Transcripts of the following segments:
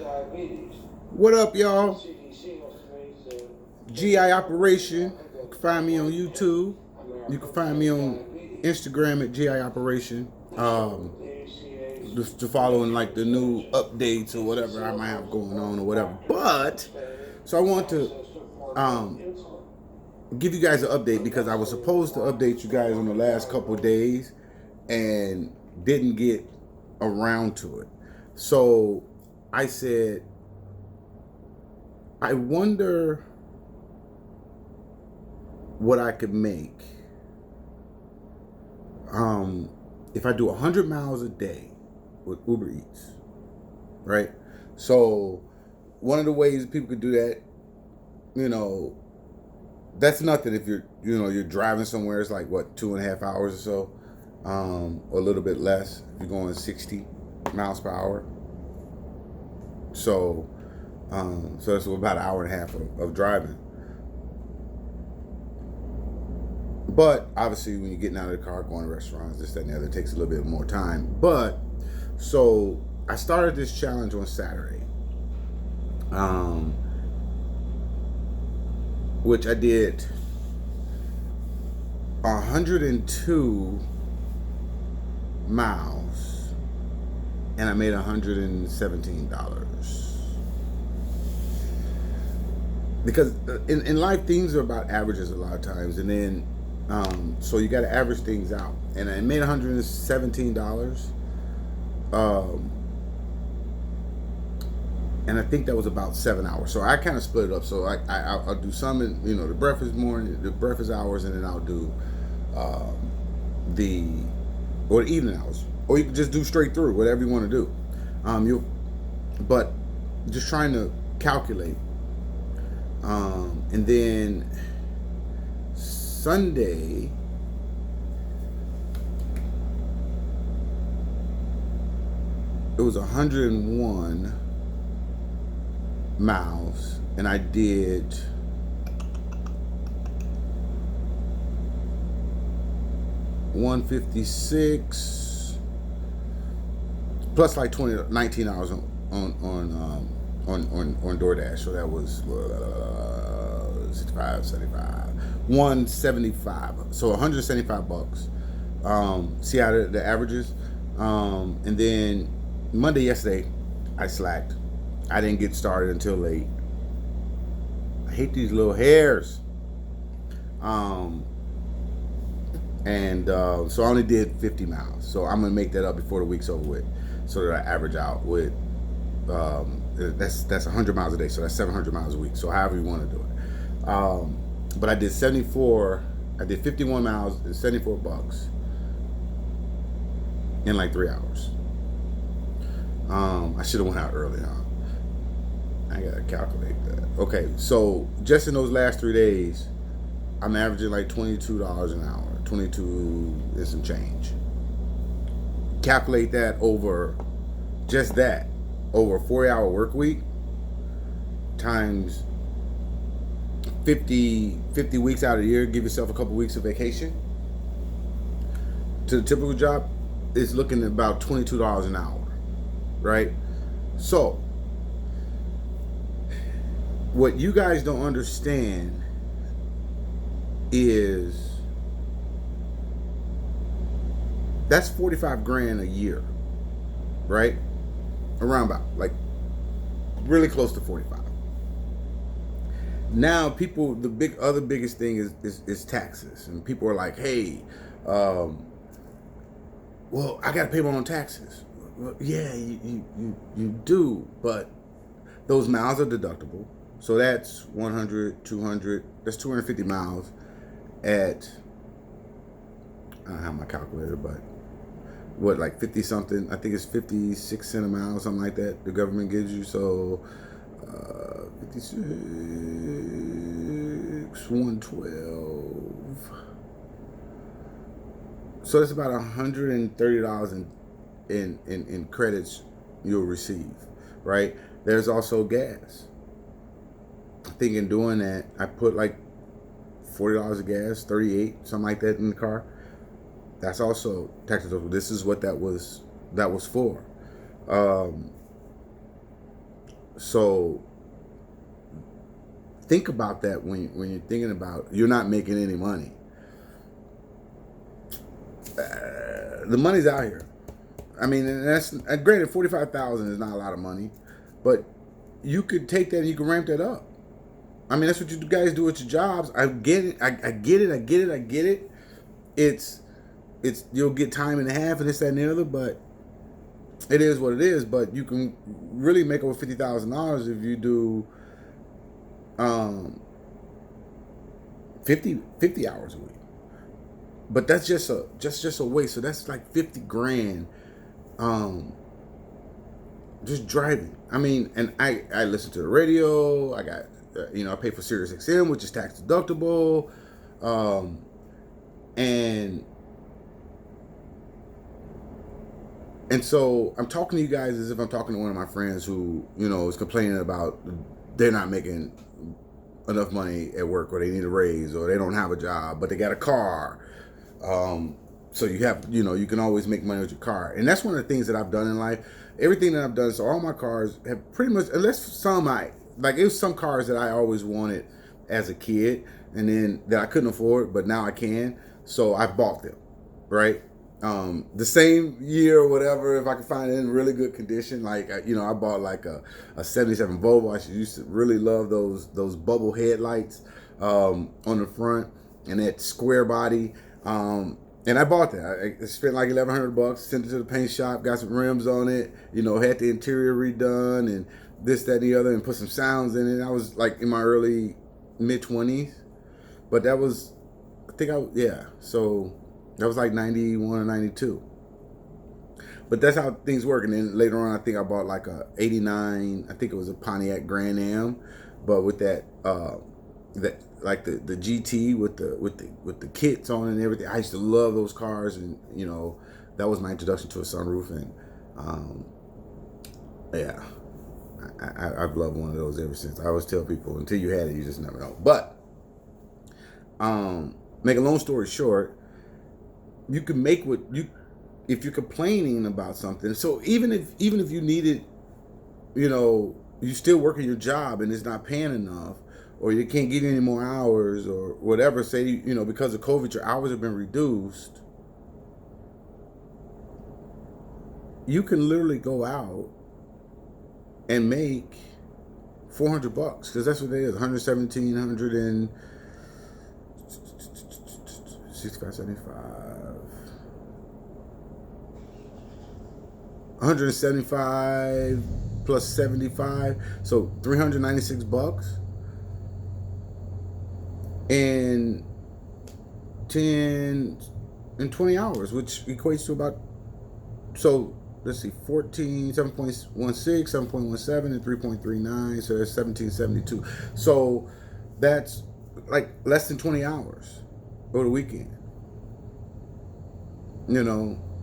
What up, y'all? GI Operation. You can find me on YouTube. You can find me on Instagram at GI Operation. Just to following like the new updates or whatever I might have going on or whatever. But so I want to um, give you guys an update because I was supposed to update you guys on the last couple of days and didn't get around to it. So I said, I wonder what I could make if I do 100 miles a day with Uber Eats, right? So one of the ways people could do that, you know, that's nothing if you're driving somewhere. It's like what, 2.5 hours or so, or a little bit less if you're going 60 miles per hour. So that's about an hour and a half of driving. But obviously, when you're getting out of the car, going to restaurants, this, that, and the other, it takes a little bit more time. But so I started this challenge on Saturday, which I did 102 miles, and I made $117. Because in life, things are about averages a lot of times, and then so you got to average things out. And I made $117, and I think that was about 7 hours. So I kind of split it up. So I'll do some in the breakfast morning, the breakfast hours, and then I'll do the evening hours, or you can just do straight through whatever you want to do. But just trying to calculate. And then Sunday, it was 101 miles, and I did 156 plus like 19 hours on DoorDash, so that was 65, 75, 175. So $175. See how the averages. And then Monday yesterday, I slacked. I didn't get started until late. I hate these little hairs. So I only did 50 miles. So I'm gonna make that up before the week's over with, so that I average out with. That's 100 miles a day, so that's 700 miles a week. So however you want to do it. But I did 74. I did 51 miles and $74 in like 3 hours. I should have went out early, huh? I gotta calculate that. Okay, so just in those last 3 days, I'm averaging like $22 an hour, 22 and some change. Calculate that over just that. Over a 4-hour work week times 50 weeks out of the year, give yourself a couple weeks of vacation. To the typical job, it's looking at about $22 an hour, right? So, what you guys don't understand is that's 45 grand a year, right? Around about, like, really close to 45. Now, people, the biggest thing is taxes, and people are like, "Hey, well, I got to pay my own taxes." Well, yeah, you do, but those miles are deductible, so that's 100, 200, that's 250 miles at, I don't have my calculator, but what, like 50 something, I think it's 56 cents a mile, something like that, the government gives you. So 56, 112, so that's about $130 in credits you'll receive, right? There's also gas. I think in doing that, I put like $40 of gas, 38, something like that in the car. That's also tax deductible. This is what that was for. So think about that when you're thinking about you're not making any money. The money's out here. I mean, and that's granted. 45,000 is not a lot of money, but you could take that and you can ramp that up. I mean, that's what you guys do at your jobs. I get it. I get it. I get it. I get it. It's you'll get time and a half and this, that, and the other, but it is what it is. But you can really make over $50,000 if you do 50 hours a week. But that's just a waste. So that's like 50 grand just driving. I mean, and I listen to the radio. I got I pay for Sirius XM, which is tax deductible, and so I'm talking to you guys as if I'm talking to one of my friends who is complaining about they're not making enough money at work, or they need a raise, or they don't have a job but they got a car. So you have, you can always make money with your car. And that's one of the things that I've done in life. Everything that I've done, so all my cars have pretty much, unless some it was some cars that I always wanted as a kid and then that I couldn't afford, but now I can. So I bought them, right? The same year or whatever, if I could find it in really good condition, like, I bought like a 77 Volvo. I used to really love those bubble headlights, on the front, and that square body. And I bought that. I spent like $1,100, sent it to the paint shop, got some rims on it, had the interior redone and this, that, and the other, and put some sounds in it. I was like in my early mid-20s, but that was, so that was like 91 or 92. But that's how things work. And then later on, I think I bought like a 89, I think it was a Pontiac Grand Am, but with that, like the GT with the kits on and everything. I used to love those cars, and that was my introduction to a sunroof. And I've loved one of those ever since. I always tell people, until you had it, you just never know. But make a long story short, you can make what you, if you're complaining about something. So even if you needed, you still working your job and it's not paying enough, or you can't get any more hours, or whatever, say, because of COVID, your hours have been reduced, you can literally go out and make $400, because that's what it is. 117, 175 plus 75, so $396 in 10 and 20 hours, which equates to about, so let's see, 14, 7.16, 7.17, and 3.39, so that's 1772. So that's like less than 20 hours over the weekend.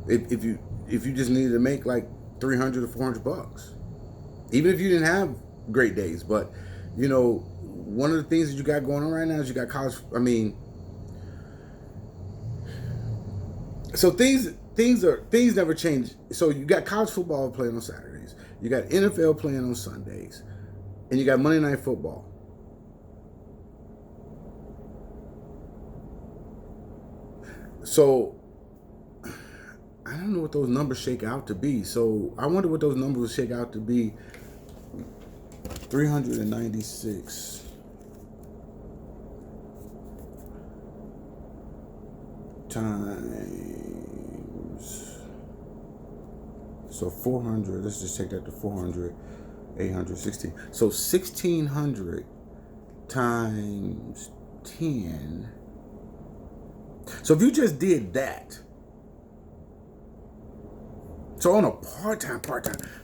If you just needed to make like $300 or $400, even if you didn't have great days. But one of the things that you got going on right now is you got college. I mean, so things never change. So you got college football playing on Saturdays, you got NFL playing on Sundays, and you got Monday Night Football. So I don't know what those numbers shake out to be. So I wonder what those numbers shake out to be. 396 times, so 400, let's just take that to 400, 816. So 1,600 times 10. So if you just did that, so on a part-time.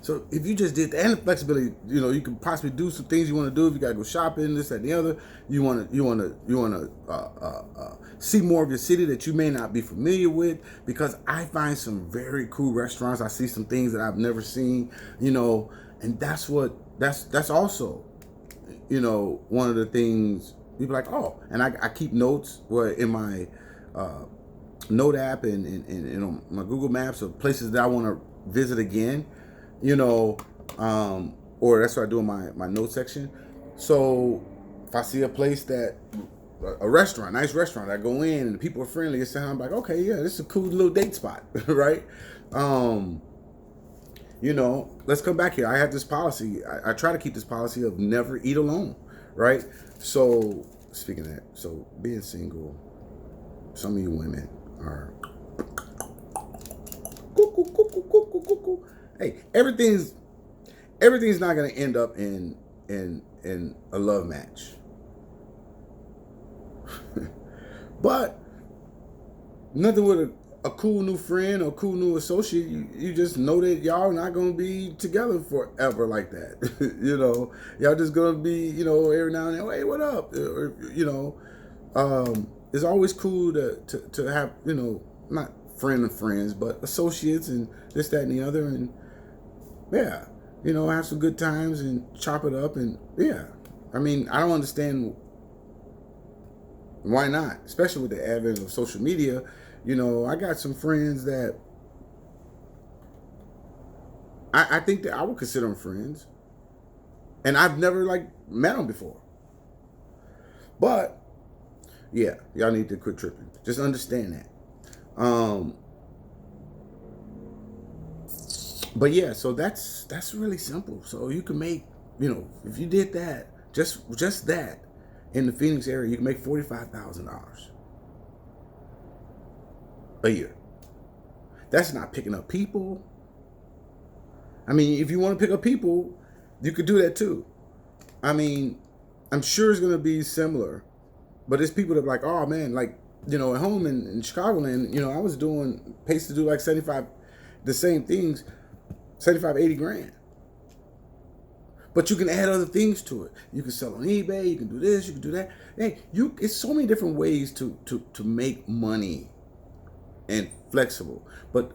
So if you just did that, and the flexibility, you can possibly do some things you want to do. If you got to go shopping, this, that, and the other, you want to see more of your city that you may not be familiar with, because I find some very cool restaurants. I see some things that I've never seen, and that's also, one of the things people are like, oh, and I keep notes in my note app and on my Google Maps of places that I want to visit again. or that's what I do in my note section. So if I see a place that a restaurant, nice restaurant, I go in and the people are friendly, it's I'm like, okay, yeah, this is a cool little date spot, right? Um, let's come back here. I have this policy. I try to keep this policy of never eat alone, right? So speaking of that, so being single, some of you women are hey, everything's not gonna end up in a love match. But nothing with a cool new friend or cool new associate, you just know that y'all not gonna be together forever like that. Y'all just gonna be, every now and then, hey, what up? It's always cool to have, not friend of friends, but associates and this, that, and the other, and yeah, have some good times and chop it up, and yeah. I mean, I don't understand why not, especially with the advent of social media. I got some friends that I think that I would consider them friends, and I've never met them before. But yeah, y'all need to quit tripping. Just understand that. But yeah, so that's really simple. So you can make, if you did that, just that in the Phoenix area, you can make $45,000 a year. That's not picking up people. I mean, if you want to pick up people, you could do that too. I mean, I'm sure it's going to be similar, but it's people that are like, oh man, at home in Chicagoland, I was paid to do like 75, the same things, 75, 80 grand. But you can add other things to it. You can sell on eBay, you can do this, you can do that. Hey, it's so many different ways to make money and flexible. But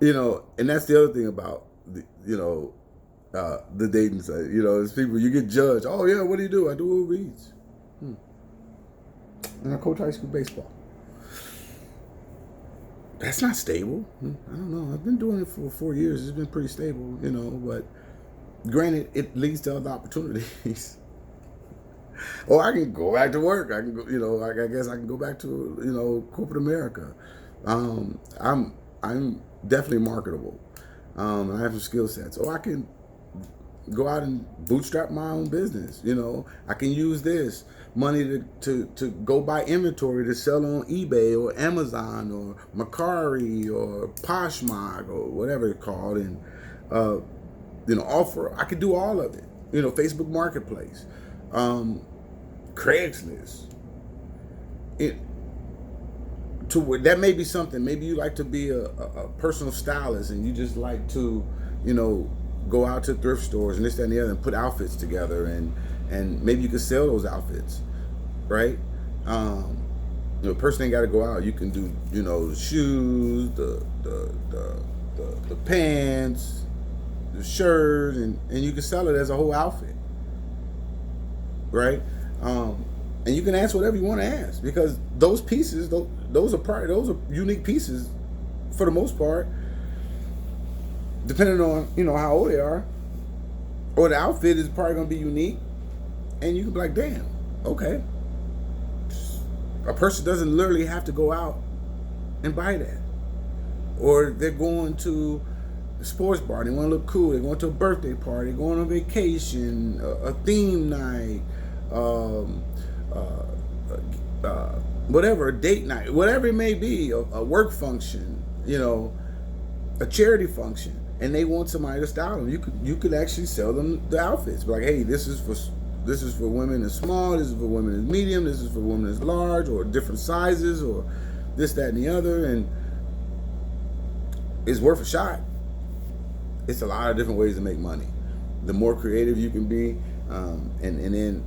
and that's the other thing about the dating site. It's people, you get judged. Oh yeah, what do you do? I do Uber Eats. And I coach high school baseball. That's not stable. I don't know. I've been doing it for 4 years. It's been pretty stable, but granted, it leads to other opportunities. Or I can go back to work. I can go, I guess I can go back to, corporate America. I'm definitely marketable. I have some skill sets. Or I can go out and bootstrap my own business. I can use this money to go buy inventory to sell on eBay or Amazon or Mercari or Poshmark or whatever it's called, and offer. I could do all of it. Facebook Marketplace, Craigslist. That may be something. Maybe you like to be a personal stylist and you just like to, go out to thrift stores and this, that, and the other and put outfits together, and maybe you can sell those outfits, right? The person ain't got to go out. You can do, the shoes, the pants, the shirt, and you can sell it as a whole outfit, right? And you can ask whatever you want to ask, because those pieces, those are unique pieces for the most part, depending on how old they are, or the outfit is probably going to be unique, and you can be like, damn, okay. A person doesn't literally have to go out and buy that, or they're going to a sports bar, they want to look cool, they're going to a birthday party, they're going on vacation, a theme night, whatever, a date night, whatever it may be, a work function, a charity function, and they want somebody to style them. You could actually sell them the outfits. Be like, hey, this is for women that's small, this is for women that's medium, this is for women that's large, or different sizes, or this, that, and the other, and it's worth a shot. It's a lot of different ways to make money. The more creative you can be, and then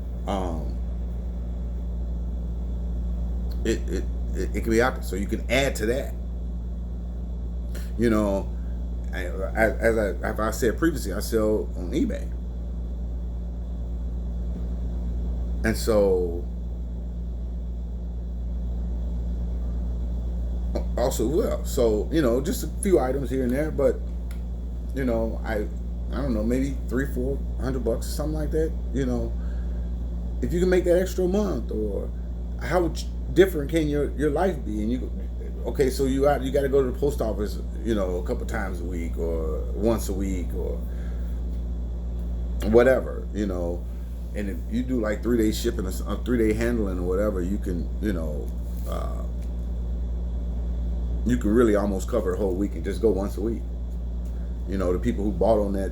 it can be out there, so you can add to that. As I said previously, I sell on eBay, and so also, well, so just a few items here and there, but you know, I don't know, maybe $300-400 or something like that. You know, if you can make that extra month, or how different can your life be? And you, okay, so you got to go to the post office, you know, a couple times a week or once a week or whatever, you know. And if you do like 3 day shipping or 3 day handling or whatever, you can, you know, you can really almost cover a whole week and just go once a week. You know, the people who bought on that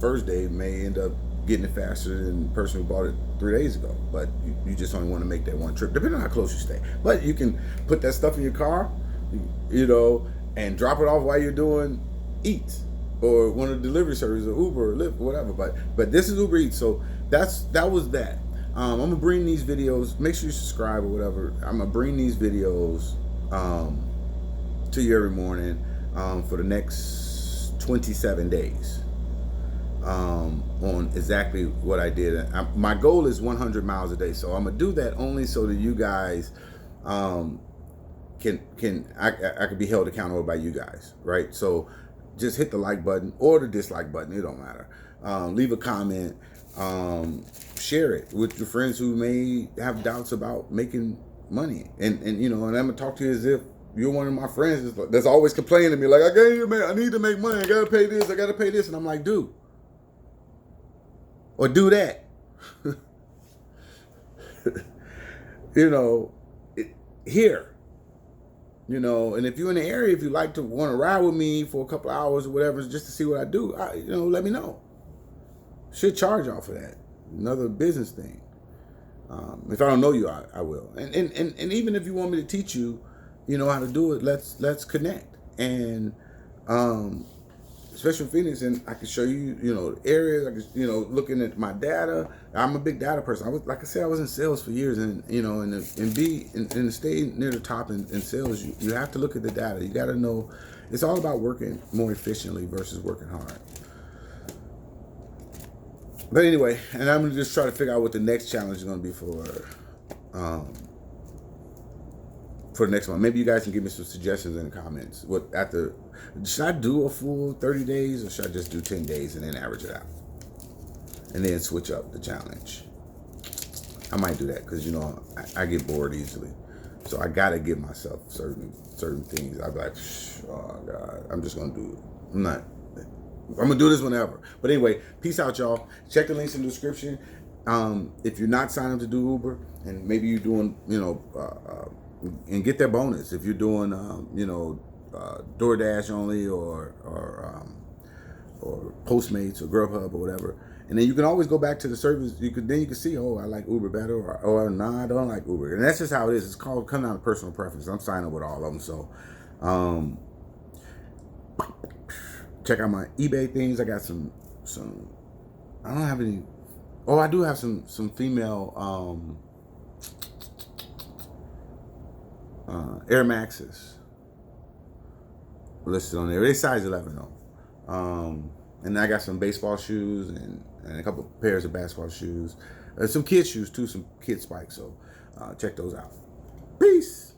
first day may end up getting it faster than the person who bought it 3 days ago. But you just only want to make that one trip, depending on how close you stay. But you can put that stuff in your car, you know, and drop it off while you're doing Eats or one of the delivery services, or Uber or Lyft, whatever. But this is Uber Eats, so that was that. I'm gonna bring these videos. Make sure you subscribe or whatever. I'm gonna bring these videos to you every morning for the next 27 days on exactly what I did. My goal is 100 miles a day, so I'm gonna do that only so that you guys I can be held accountable by you guys, right? So just hit the like button or the dislike button, it don't matter. Leave a comment, share it with your friends who may have doubts about making money, and you know, and I'm gonna talk to you as if you're one of my friends that's always complaining to me, like, I need to make money, I gotta pay this, and I'm like, dude, or do that. You know, here. You know, and if you're in the area, if you like to want to ride with me for a couple hours or whatever, just to see what I do, you know, let me know. Should charge y'all for that. Another business thing. If I don't know you, I will. And even if you want me to teach you, you know, how to do it, let's connect. And especially in Phoenix, and I can show you, you know, areas. I can, you know, looking at my data. I'm a big data person. I was, like I said, I was in sales for years, and you know, and stay near the top in sales. You have to look at the data. You got to know. It's all about working more efficiently versus working hard. But anyway, and I'm gonna just try to figure out what the next challenge is gonna be for the next one. Maybe you guys can give me some suggestions in the comments. Should I do a full 30 days or should I just do 10 days and then average it out? And then switch up the challenge. I might do that because, you know, I get bored easily. So I got to give myself certain things. I'd be like, oh God, I'm just going to do it. I'm going to do this whenever. But anyway, peace out, y'all. Check the links in the description. If you're not signed up to do Uber, and maybe you're doing, you know, and get that bonus if you're doing, you know, DoorDash only or Postmates or Grubhub or whatever. And then you can always go back to the service. You can see, oh, I like Uber better, or nah, I don't like Uber. And that's just how it is. It's called coming out of personal preference. I'm signing up with all of them. So check out my eBay things. I got some. I don't have any. Oh, I do have some female Air Maxes listed on there. They size 11 though. And I got some baseball shoes and a couple pairs of basketball shoes. Some kid shoes too, some kid spikes. So check those out. Peace.